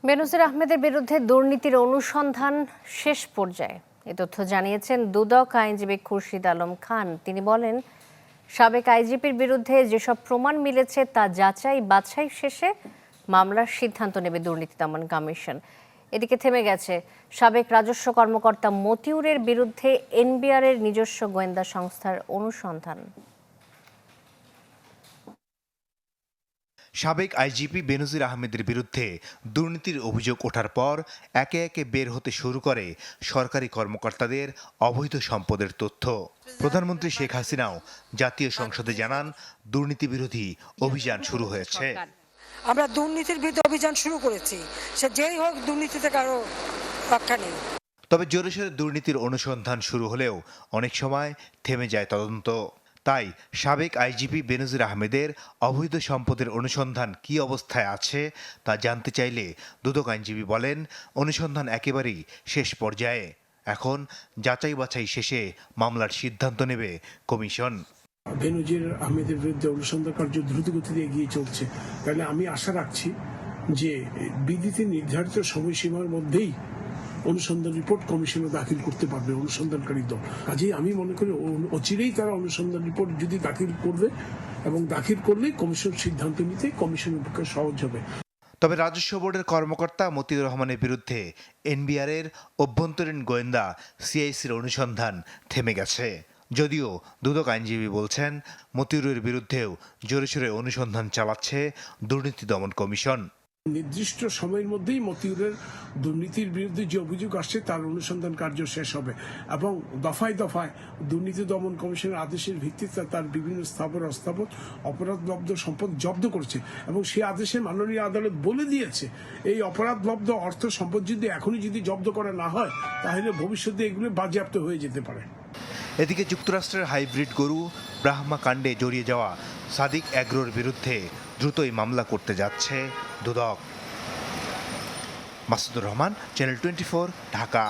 বেনজির আহমেদের বিরুদ্ধে দুর্নীতির অনুসন্ধান শেষ পর্যায়ে, এ তথ্য জানিয়েছেন দুদক আইনজীবী খুরশিদ আলম খান। তিনি বলেন, সাবেক আইজিপির বিরুদ্ধে যেসব প্রমাণ মিলেছে তা যাচাই বাছাই শেষে মামলার সিদ্ধান্ত নেবে দুর্নীতি দমন কমিশন। এদিকে থেমে গেছে সাবেক রাজস্ব কর্মকর্তা মতিউরের বিরুদ্ধে এনবিআরের নিজস্ব গোয়েন্দা সংস্থার অনুসন্ধান। সাবেক আইজিপি বেনজির আহমেদের বিরুদ্ধে দুর্নীতির অভিযোগ ওঠার পর একে একে বের হতে শুরু করে সরকারি কর্মকর্তাদের অবৈধ সম্পদের তথ্য। প্রধানমন্ত্রী শেখ হাসিনাও জাতীয় সংসদে জানান, দুর্নীতি বিরোধী অভিযান শুরু হয়েছে। আমরা দুর্নীতির বিরুদ্ধে অভিযান শুরু করেছি, সে যেই হোক, দুর্নীতিতে কারো রক্ষা নেই। তবে জোরে সোরে দুর্নীতির অনুসন্ধান শুরু হলেও অনেক সময় থেমে যায় তদন্ত। তাই সাবেক আইজিপি বেনজির আহমেদের অবৈধ সম্পদের অনুসন্ধান কী অবস্থায় আছে তা জানতে চাইলে দুদক আইনজীবী বলেন, অনুসন্ধান একেবারেই শেষ পর্যায়ে। এখন যাচাই বাছাই শেষে মামলার সিদ্ধান্ত নেবে কমিশন। বেনজির আহমেদের বিরুদ্ধে অনুসন্ধান কার্য দ্রুতগতিতে এগিয়ে চলছে। তাহলে আমি আশা রাখছি যে বিধিতে নির্ধারিত সময়সীমার মধ্যেই অনুসন্ধান রিপোর্ট কমিশনে দাখিল করতে পারবে অনুসন্ধানকারী দল। কাজেই আমি মনে করি অচিরেই তারা অনুসন্ধান রিপোর্ট যদি দাখিল করবে, এবং দাখিল করলে কমিশন সিদ্ধান্ত নিতে কমিশনের পক্ষে সহজ হবে। তবে রাজস্ব বোর্ডের কর্মকর্তা মতিউর রহমানের বিরুদ্ধে এনবিআরের অভ্যন্তরীণ গোয়েন্দা সিআইসির অনুসন্ধান থেমে গেছে। যদিও দুদক আইনজীবী বলছেন, মতিউরের বিরুদ্ধেও জোরে সোরে অনুসন্ধান চালাচ্ছে দুর্নীতি দমন কমিশন। নির্দিষ্ট সময়ের মধ্যেই মতিউরের দুর্নীতির বিরুদ্ধে যে অভিযোগ আসছে তার অনুসন্ধান কার্য শেষ হবে, এবং দফায় দফায় দুর্নীতি দমন কমিশনের আদেশের ভিত্তিতে তার বিভিন্ন স্থাবর অস্থাবর অপরাধলব্ধ সম্পদ জব্দ করছে, এবং সেই আদেশে মাননীয় আদালত বলে দিয়েছে এই অপরাধলব্ধ অর্থ সম্পদ যদি এখনই জব্দ করা না হয় তাহলে ভবিষ্যতে এগুলো বাজেয়াপ্ত হয়ে যেতে পারে। এদিকে যুক্তরাষ্ট্রের হাইব্রিড গরু ব্রাহ্মা কাণ্ডে জড়িয়ে যাওয়া সাদিক অ্যাগ্রোর বিরুদ্ধে দ্রুতই মামলা করতে যাচ্ছে দুদক। মাসুদুর রহমান, চ্যানেল 24, ঢাকা।